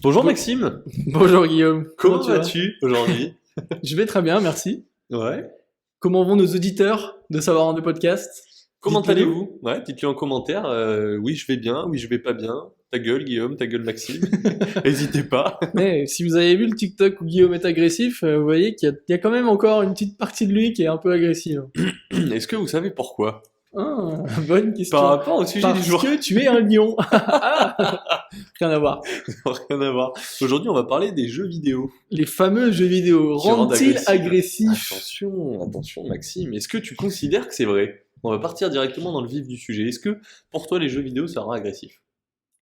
Bonjour Maxime, Bonjour Guillaume, comment tu vas? vas-tu aujourd'hui? Je vais très bien, merci. Ouais. Comment vont nos auditeurs de Savoir en deux podcasts? Comment Dites-le nous. allez-vous? Ouais, dites-le en commentaire. Oui, je vais bien, oui, je vais pas bien. Ta gueule Guillaume, ta gueule Maxime. N'hésitez pas. Si vous avez vu le TikTok où Guillaume est agressif, vous voyez qu'il y a quand même encore une petite partie de lui qui est un peu agressive. Est-ce que vous savez pourquoi? Ah, bonne Par question. rapport au sujet du Parce jour. que tu es un lion. Ah, rien à voir. Rien à voir. Aujourd'hui, on va parler des jeux vidéo Les fameux jeux vidéo qui rendent rendent-ils agressifs? Attention, attention Maxime. Est-ce que tu considères que c'est vrai? On va partir directement dans le vif du sujet. Est-ce que pour toi, les jeux vidéo, ça rend agressif?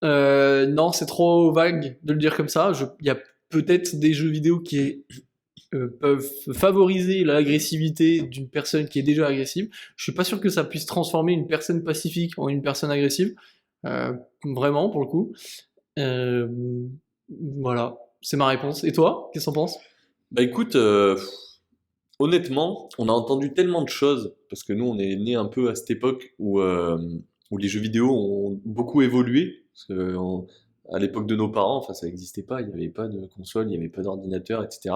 Non, c'est trop vague de le dire comme ça. Il y a peut-être des jeux vidéo qui peuvent favoriser l'agressivité d'une personne qui est déjà agressive. Je suis pas sûr que ça puisse transformer une personne pacifique en une personne agressive. Vraiment, pour le coup. Euh, voilà, c'est ma réponse. Et toi, qu'est-ce que t'en penses? Bah écoute, honnêtement, on a entendu tellement de choses, parce que nous, on est né un peu à cette époque où les jeux vidéo ont beaucoup évolué. Parce que à l'époque de nos parents, enfin, ça n'existait pas, il n'y avait pas de console, il n'y avait pas d'ordinateur, etc.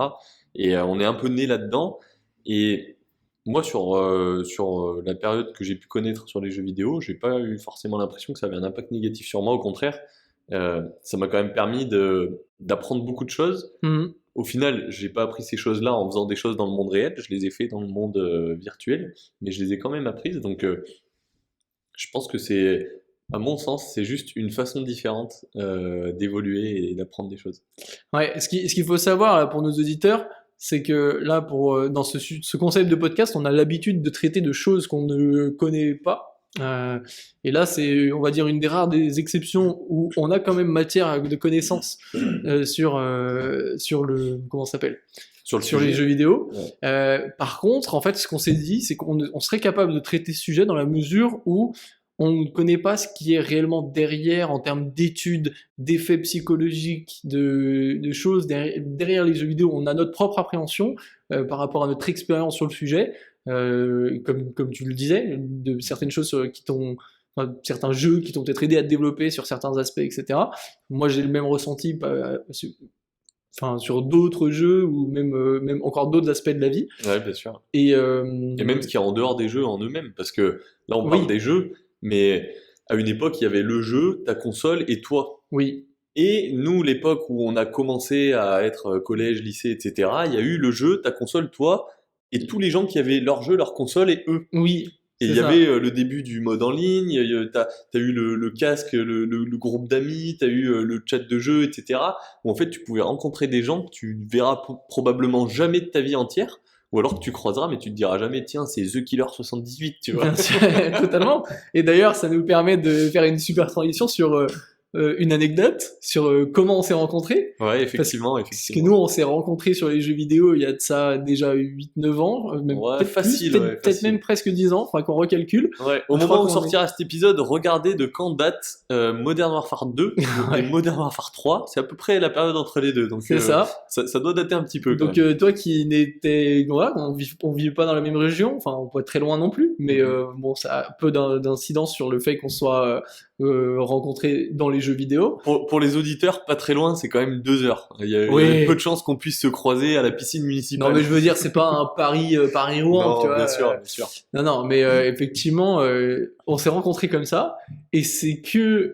Et on est un peu né là-dedans. Et moi, sur la période que j'ai pu connaître sur les jeux vidéo, j'ai pas eu forcément l'impression que ça avait un impact négatif sur moi. Au contraire, ça m'a quand même permis d'apprendre beaucoup de choses. Mhm. Au final, j'ai pas appris ces choses-là en faisant des choses dans le monde réel, je les ai fait dans le monde virtuel, mais je les ai quand même apprises. Donc, je pense que à mon sens, c'est juste une façon différente d'évoluer et d'apprendre des choses. Ouais, ce qu'il faut savoir là, pour nos auditeurs, c'est que là, dans ce concept de podcast, on a l'habitude de traiter de choses qu'on ne connaît pas. Et là, c'est, on va dire, une des rares des exceptions où on a quand même matière de connaissances sur le, comment ça s'appelle? Sur le Sur les sujet, jeux vidéo. ouais. Par contre, en fait, ce qu'on s'est dit, c'est qu'on serait capable de traiter ce sujet dans la mesure où on ne connaît pas ce qui est réellement derrière en termes d'études, d'effets psychologiques, de choses derrière les jeux vidéo. On a notre propre appréhension par rapport à notre expérience sur le sujet, comme tu le disais, de certaines choses enfin, certains jeux qui t'ont peut-être aidé à te développer sur certains aspects, etc. Moi, j'ai le même ressenti enfin, sur d'autres jeux ou même encore d'autres aspects de la vie. Ouais, bien sûr. Et Et même ce qui est en dehors des jeux en eux-mêmes, parce que là, on parle oui, des jeux, mais à une époque, il y avait le jeu, ta console et toi. oui, Et nous, l'époque où on a commencé à être collège, lycée, etc., il y a eu le jeu, ta console, toi, et tous les gens qui avaient leur jeu, leur console et eux. oui, Et il c'est y ça. avait le début du mode en ligne, t'as eu le casque, le groupe d'amis, t'as eu le chat de jeu, etc. Où en fait tu pouvais rencontrer des gens que tu verras probablement jamais de ta vie entière, ou alors que tu croiseras mais tu te diras jamais, tiens, c'est The Killer 78, tu vois. Bien sûr, totalement. Et d'ailleurs, ça nous permet de faire une super transition sur une anecdote sur comment on s'est rencontrés. Ouais, Parce que effectivement. nous, on s'est rencontrés sur les jeux vidéo il y a de ça déjà 8-9 ans, même Ouais, peut-être plus, facile, peut-être ouais, peut-être facile. même presque 10 ans, faudra qu'on recalcule. Ouais, au Je crois moment où qu'on est... sortira cet épisode, regardez de quand date Modern Warfare 2 et Ouais, Modern Warfare 3, c'est à peu près la période entre les deux, donc c'est ça. ça doit dater un petit peu quand Donc même. toi qui n'étais, voilà, on vit pas dans la même région, enfin on peut être très loin non plus, mais bon, ça a peu d'incidence sur le fait qu'on soit rencontrés dans les jeux vidéo. Pour les auditeurs, pas très loin, c'est quand même 2 heures. Il y a Oui. peu de chances qu'on puisse se croiser à la piscine Non, municipale. mais je veux dire, c'est pas un Paris-Rouen, tu Non, vois. bien sûr, bien sûr. Non, mais effectivement, on s'est rencontrés comme ça, et c'est que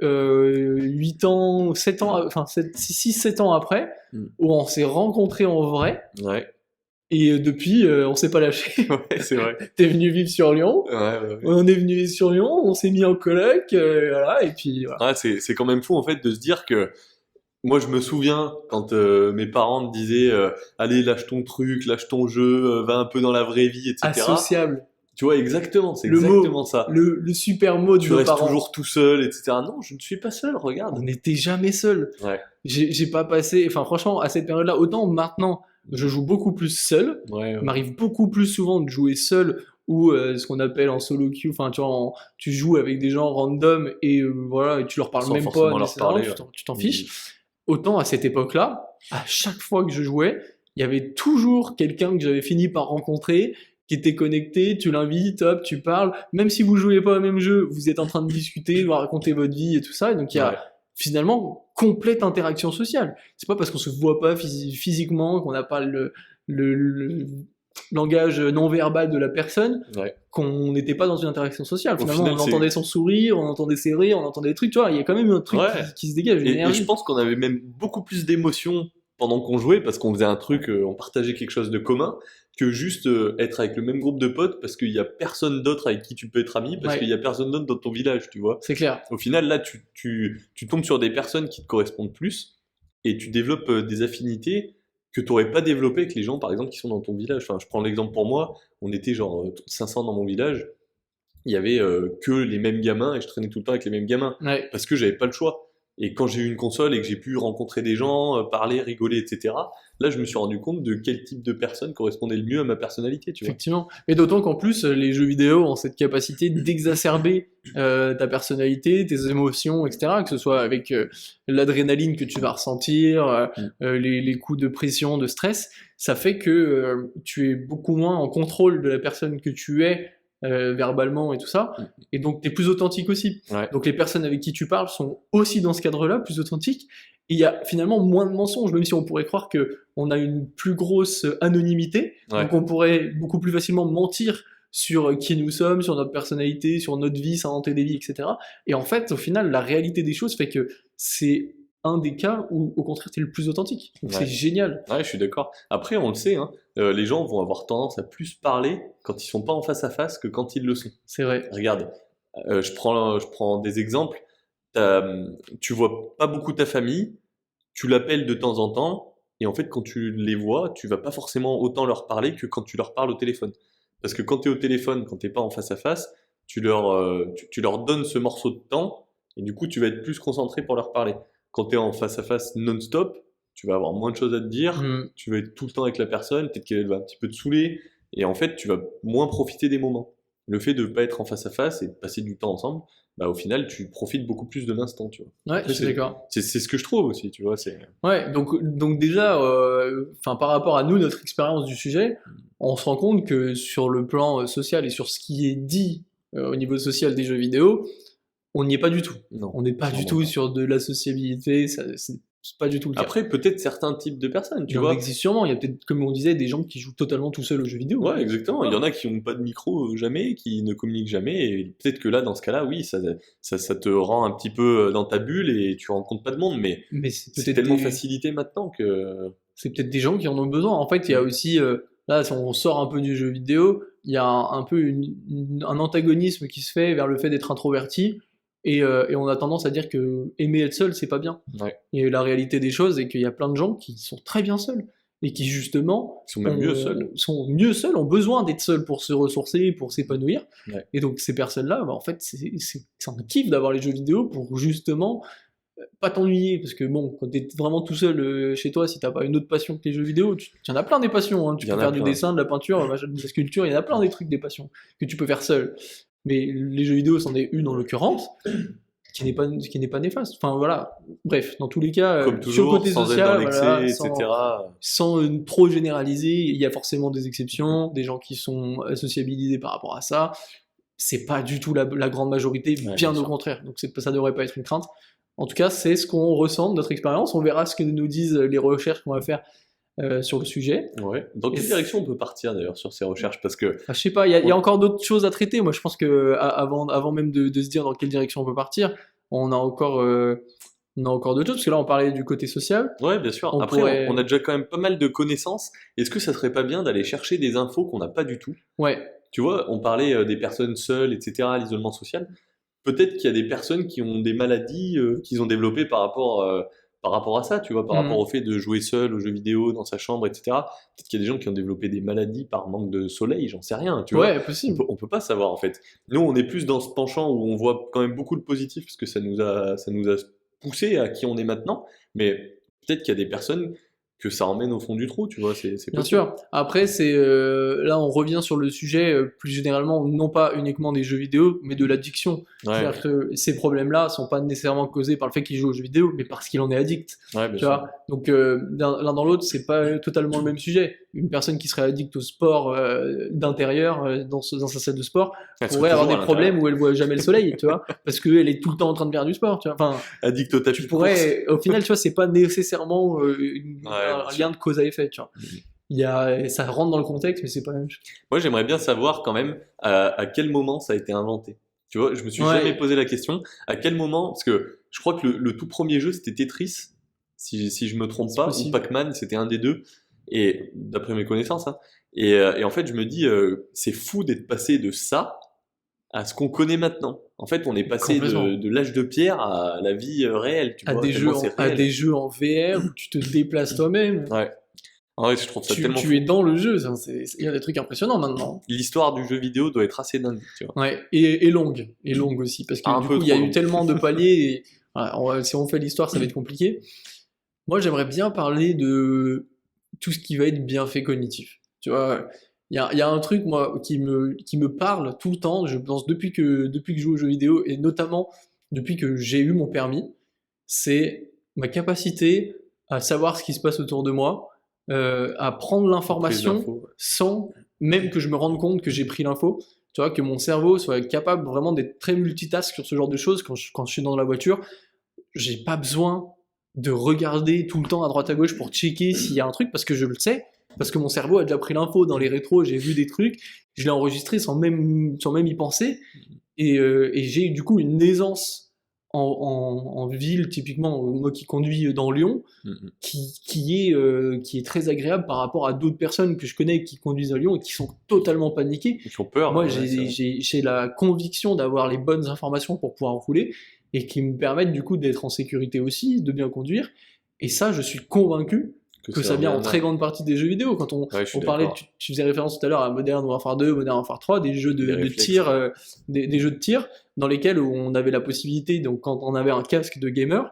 8 ans, 7 ans, enfin 6-7 ans après, Mm. où on s'est rencontrés en vrai, Ouais, et depuis, on s'est pas lâché. ouais, c'est vrai. T'es venu vivre sur Lyon, Ouais, ouais, ouais. on est venu vivre sur Lyon, on s'est mis en coloc, voilà, et puis voilà. Ouais, c'est quand même fou en fait de se dire que moi je me souviens quand mes parents me disaient allez lâche ton truc, lâche ton jeu, va un peu dans la vraie vie, etc. Associable. Tu vois exactement, c'est Le exactement mot, ça. le super mot de Tu nos restes parents. toujours tout seul, etc. Non, je ne suis pas seul, regarde. On n'était jamais seul. Ouais, J'ai pas passé, enfin franchement, à cette période-là, autant maintenant, je joue beaucoup plus seul. ouais, Il ouais. m'arrive beaucoup plus souvent de jouer seul ou ce qu'on appelle en solo queue, enfin tu vois, tu joues avec des gens random et voilà, et tu leur parles Sans même forcément pas leur nécessairement, parler. tu t'en fiches. Autant à cette époque-là, à chaque fois que je jouais, il y avait toujours quelqu'un que j'avais fini par rencontrer qui était connecté, tu l'invites, hop, tu parles, même si vous jouez pas au même jeu, vous êtes en train de discuter, de raconter votre vie et tout ça, et donc il y a Ouais. finalement complète interaction sociale. C'est pas parce qu'on se voit pas physiquement, qu'on n'a pas le langage non verbal de la personne, Ouais. qu'on n'était pas dans une interaction sociale. Au Finalement, final, on entendait son sourire, on entendait ses rires, on entendait des trucs, tu vois, il y a quand même un truc Ouais. qui se dégage, une Et énergie. je pense qu'on avait même beaucoup plus d'émotions pendant qu'on jouait parce qu'on faisait un truc, on partageait quelque chose de commun, que juste être avec le même groupe de potes parce qu'il y a personne d'autre avec qui tu peux être ami, parce Ouais. qu'il y a personne d'autre dans ton village, tu vois. C'est clair. Au final, là, tu tombes sur des personnes qui te correspondent plus et tu développes des affinités que tu n'aurais pas développées avec les gens, par exemple, qui sont dans ton village. Enfin, je prends l'exemple pour moi, on était genre 500 dans mon village, il y avait que les mêmes gamins et je traînais tout le temps avec les mêmes gamins Ouais. parce que j'avais pas le choix. Et quand j'ai eu une console et que j'ai pu rencontrer des gens, parler, rigoler, etc., là, je me suis rendu compte de quel type de personne correspondait le mieux à ma personnalité, tu vois. Effectivement. Et d'autant qu'en plus, les jeux vidéo ont cette capacité d'exacerber ta personnalité, tes émotions, etc. Que ce soit avec l'adrénaline que tu vas ressentir, les coups de pression, de stress. Ça fait que tu es beaucoup moins en contrôle de la personne que tu es verbalement et tout ça. Et donc, tu es plus authentique aussi. Ouais. Donc, les personnes avec qui tu parles sont aussi dans ce cadre-là, plus authentiques. Et il y a finalement moins de mensonges, même si on pourrait croire qu'on a une plus grosse anonymité. Ouais. Donc on pourrait beaucoup plus facilement mentir sur qui nous sommes, sur notre personnalité, sur notre vie, s'inventer des vies, etc. Et en fait, au final, la réalité des choses fait que c'est un des cas où, au contraire, tu es le plus authentique. Donc Ouais. c'est génial. Ouais, je suis d'accord. Après, on le sait, hein, les gens vont avoir tendance à plus parler quand ils sont pas en face à face que quand ils le sont. C'est vrai. Regarde, je prends des exemples. Tu vois pas beaucoup ta famille, tu l'appelles de temps en temps, et en fait, quand tu les vois, tu vas pas forcément autant leur parler que quand tu leur parles au téléphone. Parce que quand tu es au téléphone, quand t'es pas en face à face, tu leur donnes ce morceau de temps, et du coup, tu vas être plus concentré pour leur parler. Quand tu es en face à face non-stop, tu vas avoir moins de choses à te dire, tu vas être tout le temps avec la personne, peut-être qu'elle va un petit peu te saouler, et en fait, tu vas moins profiter des moments. Le fait de ne pas être en face à face et de passer du temps ensemble, bah, au final, tu profites beaucoup plus de l'instant, tu vois. Ouais, Après, je suis d'accord. c'est ce que je trouve aussi, tu vois. Ouais, donc déjà, par rapport à nous, notre expérience du sujet, on se rend compte que sur le plan social et sur ce qui est dit au niveau social des jeux vidéo, on n'y est pas du tout. Non, On n'est pas du clairement tout pas. sur de la sociabilité, c'est pas du tout le cas. Après, peut-être certains types de personnes, tu Il en vois. existe sûrement, il y a peut-être, comme on disait, des gens qui jouent totalement tout seuls aux jeux vidéo. Ouais, exactement. Il y en a qui n'ont pas de micro jamais, qui ne communiquent jamais. Et peut-être que là, dans ce cas-là, oui, ça te rend un petit peu dans ta bulle et tu rencontres pas de monde. Mais Mais c'est c'est peut-être tellement des... facilité maintenant que. c'est peut-être des gens qui en ont besoin. En fait, il y a aussi, là, si on sort un peu du jeu vidéo, il y a un peu un antagonisme qui se fait vers le fait d'être introverti. Et on a tendance à dire que aimer être seul, c'est pas bien. Ouais. Et la réalité des choses est qu'il y a plein de gens qui sont très bien seuls. Et qui, justement, Ils sont même mieux seuls. sont mieux seuls, ont besoin d'être seuls pour se ressourcer, pour s'épanouir. Ouais. Et donc, ces personnes-là, bah, en fait, c'est un kiff d'avoir les jeux vidéo pour justement pas t'ennuyer, parce que bon, quand t'es vraiment tout seul chez toi, si t'as pas une autre passion que les jeux vidéo, tu en as plein des passions, hein. Tu Il y en peux a faire du plein. dessin, de la peinture, de la sculpture, il y en a plein des trucs, des passions que tu peux faire seul. Mais les jeux vidéo, c'en est une en l'occurrence, qui n'est pas néfaste. Enfin voilà, bref, dans tous les cas, Comme sur toujours, le côté sans social, être dans l'excès, voilà, etc. sans trop généraliser, il y a forcément des exceptions, des gens qui sont sociabilisés par rapport à ça. C'est pas du tout la grande majorité, Ouais, bien bien au sûr. contraire. Donc ça devrait pas être une crainte. En tout cas, c'est ce qu'on ressent de notre expérience. On verra ce que nous disent les recherches qu'on va faire sur le sujet. Ouais. Dans Et quelle direction on peut partir d'ailleurs sur ces recherches? Parce que. Je sais pas, il y a encore d'autres choses à traiter. Moi, je pense que avant même de se dire dans quelle direction on peut partir, on a encore d'autres choses. Parce que là, on parlait du côté social. Ouais, bien sûr. On Après, pourrait- on a déjà quand même pas mal de connaissances. Est-ce que ça serait pas bien d'aller chercher des infos qu'on n'a pas du tout? Ouais, Tu vois, on parlait des personnes seules, etc., l'isolement social. Peut-être qu'il y a des personnes qui ont des maladies qu'ils ont développées par rapport à ça, tu vois, par rapport au fait de jouer seul aux jeux vidéo dans sa chambre, etc. Peut-être qu'il y a des gens qui ont développé des maladies par manque de soleil, j'en sais rien, tu vois. ouais, possible. On peut pas savoir en fait. Nous, on est plus dans ce penchant où on voit quand même beaucoup de positif parce que ça nous a poussé à qui on est maintenant. Mais peut-être qu'il y a des personnes que ça emmène au fond du trou, tu vois, c'est Bien possible. sûr. Après, là, on revient sur le sujet plus généralement, non pas uniquement des jeux vidéo, mais de l'addiction. Ouais, C'est-à-dire que ces problèmes-là sont pas nécessairement causés par le fait qu'il joue aux jeux vidéo, mais parce qu'il en est addict. ouais, bien Tu sûr. vois. Donc, l'un dans l'autre, c'est pas totalement le même sujet. Une personne qui serait addict au sport d'intérieur, dans sa salle de sport, Elle serait pourrait avoir toujours des à l'intérieur. problèmes où elle voit jamais le soleil, tu vois, parce qu'elle est tout le temps en train de faire du sport, tu vois. Enfin, Addict au tapis tu de course. pourrais, au final, tu vois, c'est pas nécessairement Ouais, un bien sûr. lien de cause à effet, tu vois. Ça rentre dans le contexte, mais c'est pas la même chose. Moi, j'aimerais bien savoir quand même à quel moment ça a été inventé. Tu vois, je me suis jamais Ouais, posé la question à quel moment, parce que je crois que le tout premier jeu c'était Tetris, si je me trompe c'est pas, ou possible. Pac-Man, c'était un des deux, et d'après mes connaissances, hein. Et en fait, je me dis, c'est fou d'être passé de ça à ce qu'on connaît maintenant. En fait, on est passé Complètement. de l'âge de pierre à la vie réelle, tu vois, tellement c'est À réel. des jeux en VR où tu te déplaces toi-même. Ouais. En vrai, je trouve ça tellement Tu es fou. dans le jeu. Il y a des trucs impressionnants maintenant. L'histoire du jeu vidéo doit être assez dingue, tu vois. Ouais, et longue aussi, parce que Un du peu coup, il y a trop eu long. tellement de paliers. Voilà, si on fait l'histoire, ça va être compliqué. Moi, j'aimerais bien parler de tout ce qui va être bienfait cognitif. Tu vois, il y a un truc, moi, qui me parle tout le temps, je pense, depuis que je joue aux jeux vidéo, et notamment depuis que j'ai eu mon permis, c'est ma capacité à savoir ce qui se passe autour de moi, à prendre Prise l'information d'info. sans même que je me rende compte que j'ai pris l'info. Tu vois, que mon cerveau soit capable vraiment d'être très multitask sur ce genre de choses quand je suis dans la voiture. J'ai pas besoin de regarder tout le temps à droite à gauche pour checker s'il y a un truc parce que je le sais, parce que mon cerveau a déjà pris l'info dans les rétros, j'ai vu des trucs, je l'ai enregistré sans même y penser, et j'ai du coup une aisance en ville, typiquement moi qui conduis dans Lyon, Mhm. qui est très agréable par rapport à d'autres personnes que je connais qui conduisent à Lyon et qui sont totalement paniquées. Ils font peur, Moi, ouais, c'est vrai. j'ai la conviction d'avoir les bonnes informations pour pouvoir rouler et qui me permettent du coup d'être en sécurité aussi, de bien conduire. Et ça, je suis convaincu Que que ça ça vient en très reviendra. grande partie des jeux vidéo. Quand Ouais, je suis on parlait, d'accord. tu faisais référence tout à l'heure à Modern Warfare 2, Modern Warfare 3, des jeux Les de réflexes. tir, des jeux de tir dans lesquels on avait la possibilité, donc quand on avait un casque de gamer,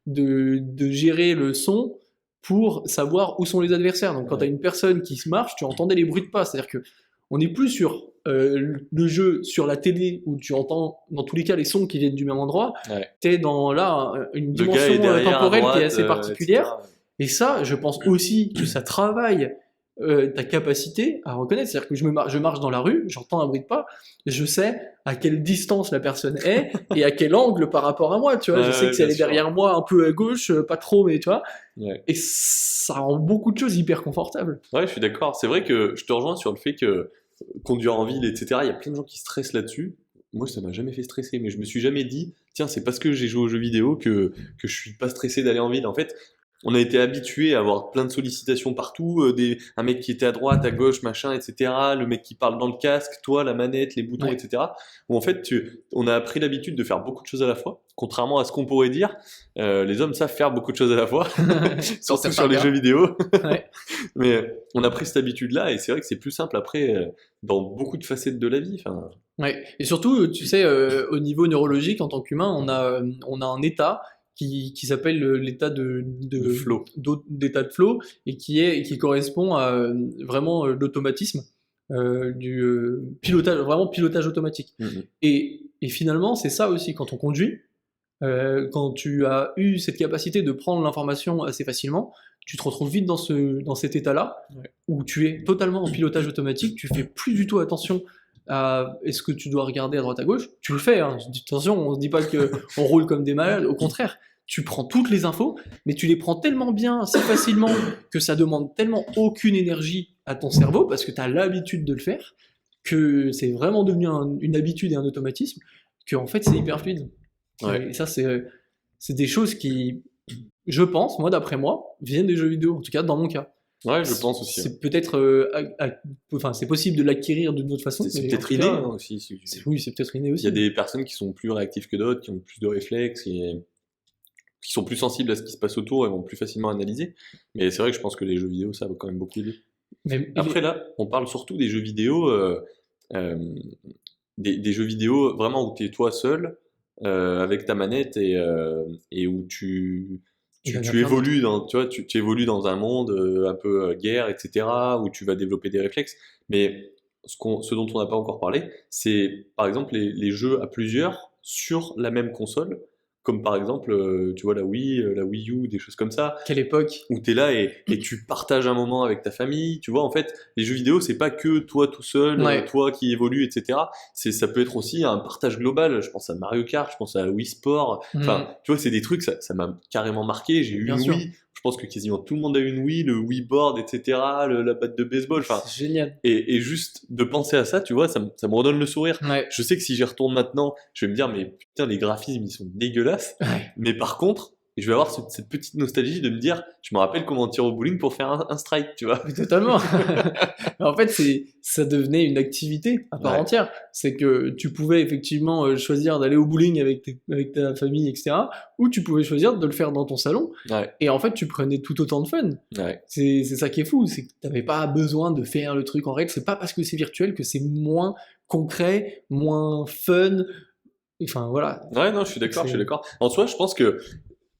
de gérer le son pour savoir où sont les adversaires. Donc quand Ouais. tu as une personne qui se marche, tu entendais les bruits de pas. C'est-à-dire que on n'est plus sur le jeu sur la télé où tu entends dans tous les cas les sons qui viennent du même endroit. Ouais. Tu es dans là une Le gars est dimension derrière à temporelle qui est droite, assez particulière. etc. Et ça, je pense aussi que ça travaille ta capacité à reconnaître. C'est-à-dire que je marche dans la rue, j'entends un bruit de pas, je sais à quelle distance la personne est et à quel angle par rapport à moi. Tu vois, je sais Ouais, que si elle bien est sûr. derrière moi, un peu à gauche, pas trop, mais tu vois. Ouais. Et ça rend beaucoup de choses hyper confortables. Ouais, je suis d'accord. C'est vrai que je te rejoins sur le fait que conduire en ville, etc., il y a plein de gens qui stressent là-dessus. Moi, ça m'a jamais fait stresser, mais je me suis jamais dit, tiens, c'est parce que j'ai joué aux jeux vidéo que je suis pas stressé d'aller en ville. En fait, on a été habitué à avoir plein de sollicitations partout, un mec qui était à droite, à gauche, machin, etc., le mec qui parle dans le casque, toi, la manette, les boutons, Ouais. etc. Où en fait, on a pris l'habitude de faire beaucoup de choses à la fois. Contrairement à ce qu'on pourrait dire, les hommes savent faire beaucoup de choses à la fois, surtout certains sur les cas. jeux vidéo. Ouais. Mais on a pris cette habitude-là et c'est vrai que c'est plus simple après dans beaucoup de facettes de la vie. Enfin, Ouais. Et surtout, tu sais, au niveau neurologique, en tant qu'humain, on a un état qui s'appelle l'état de flow. d'état de flow et qui correspond à vraiment l'automatisme, du pilotage, vraiment pilotage automatique. Mhm. Et finalement, c'est ça aussi quand on conduit. Quand tu as eu cette capacité de prendre l'information assez facilement, tu te retrouves vite dans cet état-là, Ouais. où tu es totalement en pilotage automatique, tu fais plus du tout attention à est-ce que tu dois regarder à droite à gauche, tu le fais, hein. Attention, on se dit pas que on roule comme des malades, au contraire, tu prends toutes les infos, mais tu les prends tellement bien, si facilement, que ça demande tellement aucune énergie à ton cerveau, parce que tu as l'habitude de le faire, que c'est vraiment devenu une habitude et un automatisme, que en fait c'est hyper fluide. Ouais. Et ça, c'est des choses qui, je pense, moi d'après moi, viennent des jeux vidéo, en tout cas dans mon cas. Ouais, je pense aussi. C'est peut-être, enfin, c'est possible de l'acquérir d'une autre façon. C'est mais en peut-être tout inné cas, hein, aussi. oui, c'est peut-être inné Il aussi. y a des personnes qui sont plus réactives que d'autres, qui ont plus de réflexes, qui sont plus sensibles à ce qui se passe autour et vont plus facilement analyser. Mais c'est vrai que je pense que les jeux vidéo, ça va quand même beaucoup aider. Mais, Après là, on parle surtout des jeux vidéo, euh, des jeux vidéo vraiment où tu es toi seul, avec ta manette et où Il y en a tu plein d'autres. évolues tu vois, tu évolues dans un monde un peu guerre, etc., où tu vas développer des réflexes. Mais ce dont on n'a pas encore parlé, c'est par exemple les jeux à plusieurs sur la même console, comme par exemple, tu vois, la Wii U, des choses comme ça, Quelle époque? où tu es là et tu partages un moment avec ta famille. Tu vois, en fait, les jeux vidéo, c'est pas que toi tout seul, Ouais. toi qui évolue, etc. Ça peut être aussi un partage global. Je pense à Mario Kart, je pense à Wii Sport. Enfin, tu vois, c'est des trucs, ça m'a carrément marqué. J'ai eu Bien une sûr. Wii. Je pense que quasiment tout le monde a une Wii, le Wii Board, etc., la batte de baseball. Enfin, C'est génial. et juste de penser à ça, tu vois, ça me redonne le sourire. Ouais. Je sais que si j'y retourne maintenant, je vais me dire, mais putain, les graphismes, ils sont dégueulasses. Ouais. Mais par contre, je vais avoir cette petite nostalgie de me dire, je me rappelle comment on tire au bowling pour faire un strike, tu vois. Mais totalement. En fait, ça devenait une activité à part Ouais. entière. C'est que tu pouvais effectivement choisir d'aller au bowling avec ta famille, etc. Ou tu pouvais choisir de le faire dans ton salon. Ouais, Et en fait, tu prenais tout autant de fun. ouais. C'est ça qui est fou. C'est que t'avais pas besoin de faire le truc en règle. C'est pas parce que c'est virtuel que c'est moins concret, moins fun. Enfin, voilà. Ouais, non, je suis d'accord, je suis d'accord. En soi, je pense que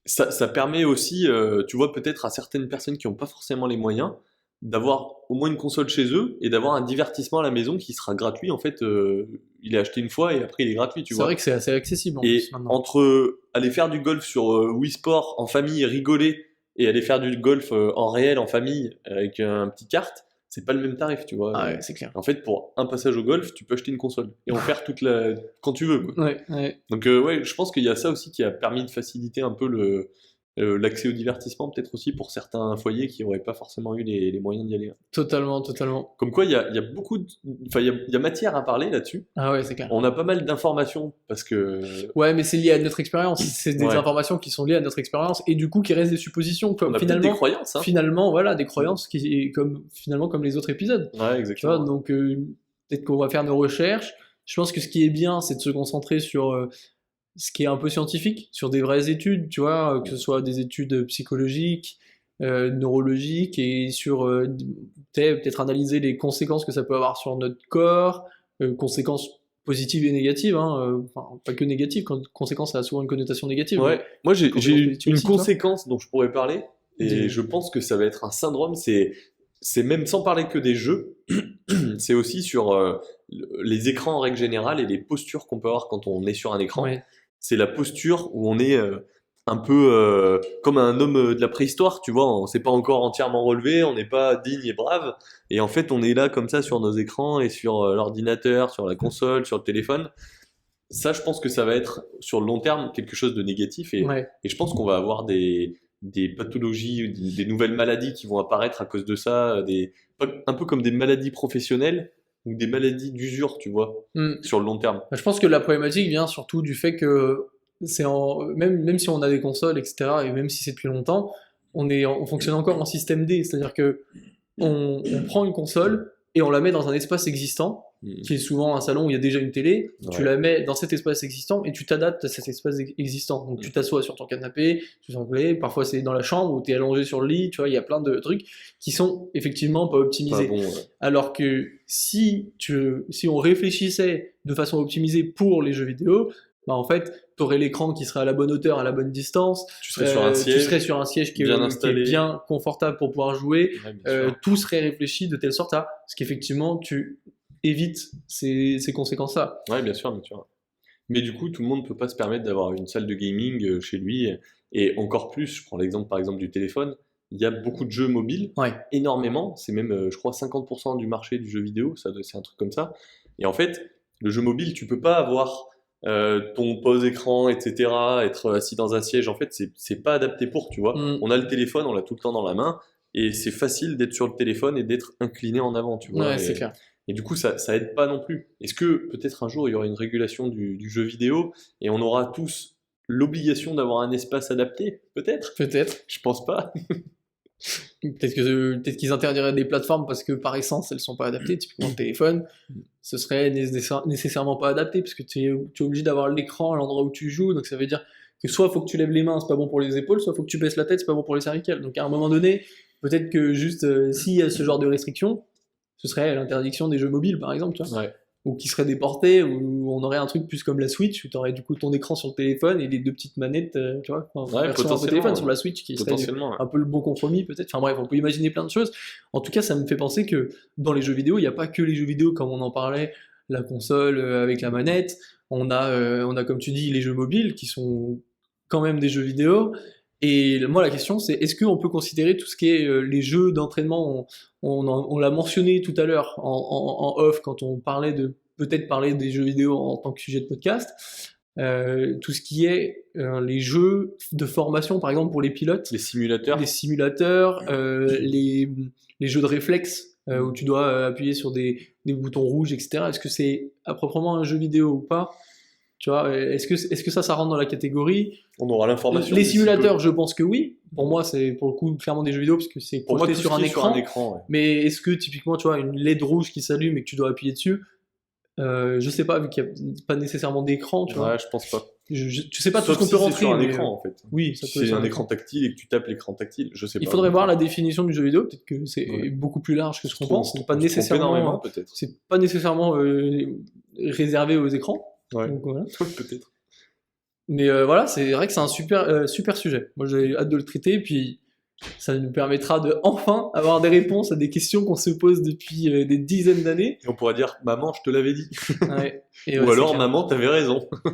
ça permet aussi, tu vois, peut-être à certaines personnes qui n'ont pas forcément les moyens, d'avoir au moins une console chez eux et d'avoir un divertissement à la maison qui sera gratuit. En fait, il est acheté une fois et après il est gratuit, tu C'est vois. vrai que c'est assez accessible en Et plus maintenant. entre aller faire du golf sur Wii Sport en famille et rigoler et aller faire du golf en réel en famille avec un petit kart, c'est pas le même tarif, tu vois. Ah ouais, c'est clair. En fait, pour un passage au golf, tu peux acheter une console et en faire quand tu veux, quoi. Ouais, ouais. Donc ouais, je pense qu'il y a ça aussi qui a permis de faciliter un peu l'accès au divertissement, peut-être aussi pour certains foyers qui n'auraient pas forcément eu les moyens d'y aller. Totalement, totalement. Comme quoi, il y a beaucoup enfin, il y a matière à parler là-dessus. Ah ouais, c'est clair. On a pas mal d'informations parce que... Ouais, mais c'est lié à notre expérience. C'est des Ouais. informations qui sont liées à notre expérience et du coup qui restent des suppositions On comme a peut-être des finalement, croyances, hein. finalement, voilà, des croyances qui comme les autres épisodes. Ouais, Tu vois, exactement. donc peut-être qu'on va faire nos recherches. Je pense que ce qui est bien, c'est de se concentrer sur ce qui est un peu scientifique, sur des vraies études, tu vois, que ce soit des études psychologiques, neurologiques et sur peut-être analyser les conséquences que ça peut avoir sur notre corps, conséquences positives et négatives, hein, enfin pas que négatives, conséquences ça a souvent une connotation négative. Ouais, moi j'ai conséquences positives une aussi, tu vois. conséquence dont je pourrais parler, et Dis-moi. je pense que ça va être un syndrome, c'est même sans parler que des jeux, c'est aussi sur les écrans en règle générale et les postures qu'on peut avoir quand on est sur un écran. Ouais. C'est la posture où on est un peu comme un homme de la préhistoire, tu vois, on s'est pas encore entièrement relevé, on n'est pas digne et brave, et en fait on est là comme ça sur nos écrans et sur l'ordinateur, sur la console, sur le téléphone. Ça, je pense que ça va être sur le long terme quelque chose de négatif, Ouais. et je pense qu'on va avoir des pathologies, des nouvelles maladies qui vont apparaître à cause de ça, un peu comme des maladies professionnelles ou des maladies d'usure, tu vois, Hmm. sur le long terme. Je pense que la problématique vient surtout du fait que même si on a des consoles, etc., et même si c'est depuis longtemps, on fonctionne encore en système D, c'est-à-dire que on prend une console et on la met dans un espace existant, qui est souvent un salon où il y a déjà une télé, tu Ouais. la mets dans cet espace existant et tu t'adaptes à cet espace existant. Donc tu t'assois sur ton canapé, tu t'engueules, parfois c'est dans la chambre où tu es allongé sur le lit, tu vois, il y a plein de trucs qui sont effectivement pas Pas optimisés. bon, Alors que si on réfléchissait de façon optimisée pour les jeux vidéo, bah en fait, tu aurais l'écran qui serait à la bonne hauteur, à la bonne distance, tu serais sur un tu siège, serais sur un siège qui bien est installé. bien confortable pour pouvoir jouer, Ouais, bien sûr. tout serait réfléchi de telle sorte à ce qu'effectivement tu évites ces conséquences-là. Ouais, bien sûr, bien sûr. Mais du coup, tout le monde ne peut pas se permettre d'avoir une salle de gaming chez lui. Et encore plus, je prends l'exemple par exemple du téléphone, il y a beaucoup de jeux mobiles, Ouais. énormément. C'est même, je crois, 50% du marché du jeu vidéo, c'est un truc comme ça. Et en fait, le jeu mobile, tu peux pas avoir ton pause écran, etc., être assis dans un siège. En fait, c'est pas adapté pour, tu vois. Mm. On a le téléphone, on l'a tout le temps dans la main, et c'est facile d'être sur le téléphone et d'être incliné en avant, tu vois. Ouais, Et- c'est clair. Et du coup, ça aide pas non plus. Est-ce que peut-être un jour il y aura une régulation du jeu vidéo et on aura tous l'obligation d'avoir un espace adapté? Peut-être. Peut-être. Je pense pas. Peut-être qu'ils interdiraient des plateformes parce que par essence elles sont pas adaptées. Typiquement le téléphone, ce serait nécessairement pas adapté parce que tu es obligé d'avoir l'écran à l'endroit où tu joues. Donc ça veut dire que soit faut que tu lèves les mains, c'est pas bon pour les épaules, soit faut que tu baisses la tête, c'est pas bon pour les cervicales. Donc à un moment donné, peut-être que juste s'il y a ce genre de restrictions, ce serait l'interdiction des jeux mobiles par exemple, tu vois. Ouais. ou qui seraient déportés, ou on aurait un truc plus comme la Switch, où tu aurais du coup ton écran sur le téléphone et les deux petites manettes, tu vois, Ouais, version un peu potentiellement, téléphone ouais. sur la Switch, qui serait Potentiellement, ouais. un peu le bon compromis peut-être. Enfin bref, on peut imaginer plein de choses. En tout cas, ça me fait penser que dans les jeux vidéo, il n'y a pas que les jeux vidéo comme on en parlait, la console avec la manette. On a comme tu dis les jeux mobiles qui sont quand même des jeux vidéo. Et moi, la question, c'est est-ce qu'on peut considérer tout ce qui est les jeux d'entraînement, on l'a mentionné tout à l'heure en off quand on parlait de peut-être parler des jeux vidéo en tant que sujet de podcast, tout ce qui est les jeux de formation, par exemple pour les pilotes, Les simulateurs. les simulateurs, les jeux de réflexe où tu dois appuyer sur des boutons rouges, etc. Est-ce que c'est à proprement un jeu vidéo ou pas? Tu vois, est-ce que ça rentre dans la catégorie? On aura l'information. Les d'ici simulateurs, peu. je pense que oui. Pour moi, c'est pour le coup clairement des jeux vidéo parce que c'est Pour moi, projeté tout sur ce un qui est écran. sur un écran, ouais. Mais est-ce que typiquement, tu vois, une LED rouge qui s'allume et que tu dois appuyer dessus, je sais pas, vu qu'il n'y a pas nécessairement d'écran, tu vois. Ouais, je pense pas. Je sais pas tout Sauf ce qu'on si peut c'est rentrer. sur un mais, écran, en fait. oui, ça Si peut c'est être un écran tactile et que tu tapes l'écran tactile, je sais pas. Il faudrait voir la définition du jeu vidéo, peut-être que c'est Ouais. beaucoup plus large que ce qu'on Se trompe- pense. C'est pas on se trompe énormément, nécessairement, peut-être. c'est pas nécessairement réservé aux écrans. Ouais. Donc, voilà. Peut-être. Mais voilà, c'est vrai que c'est un super sujet. Moi, j'ai hâte de le traiter, puis ça nous permettra de enfin avoir des réponses à des questions qu'on se pose depuis des dizaines d'années. Et on pourra dire, maman, je te l'avais dit. Ouais. Et Ou ouais, alors, c'est clair. maman, t'avais raison. À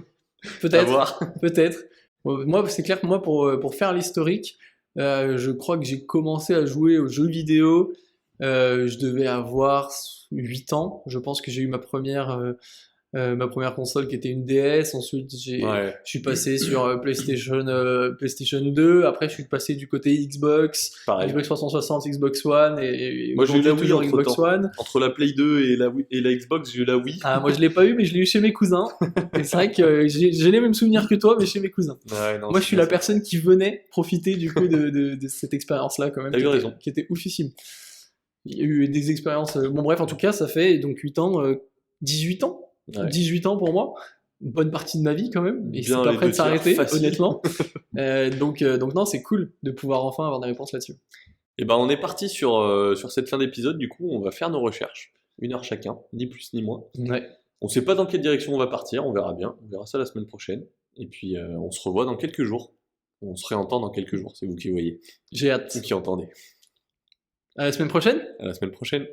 Peut-être, voir. peut-être. Moi, c'est clair que moi, pour faire l'historique, je crois que j'ai commencé à jouer aux jeux vidéo. Je devais avoir 8 ans. Je pense que j'ai eu ma première console qui était une DS. Ensuite, Ouais. je suis passé sur PlayStation 2. Après, je suis passé du côté Xbox, Pareil. Xbox 360, Xbox One. Et Moi, j'ai eu la aujourd'hui, Wii toujours Xbox entre-temps. One. Entre la Play 2 et la Xbox, j'ai eu la Wii. Ah, moi, je l'ai pas eu, mais je l'ai eu chez mes cousins. Et c'est vrai que j'ai les mêmes souvenirs que toi, mais chez mes cousins. Ouais, non, Moi, je c'est suis bien la ça. personne qui venait profiter du coup de cette expérience-là, quand même. T'as eu raison. Qui était oufissime. Il y a eu des expériences. Bon, bref, en tout cas, ça fait donc 8 ans, 18 ans. Ouais. 18 ans pour moi. Une bonne partie de ma vie, quand même. Et c'est Bien pas les prêt de 2 tiers, s'arrêter, facile. honnêtement. Donc, non, c'est cool de pouvoir enfin avoir des réponses là-dessus. Et ben, on est parti sur cette fin d'épisode. Du coup, on va faire nos recherches. 1 heure chacun, ni plus ni moins. Ouais. On sait pas dans quelle direction on va partir, on verra bien. On verra ça la semaine prochaine. Et puis, on se revoit dans quelques jours. On se réentend dans quelques jours, c'est vous qui voyez. J'ai hâte. Ou qui entendez. À la semaine prochaine. À la semaine prochaine.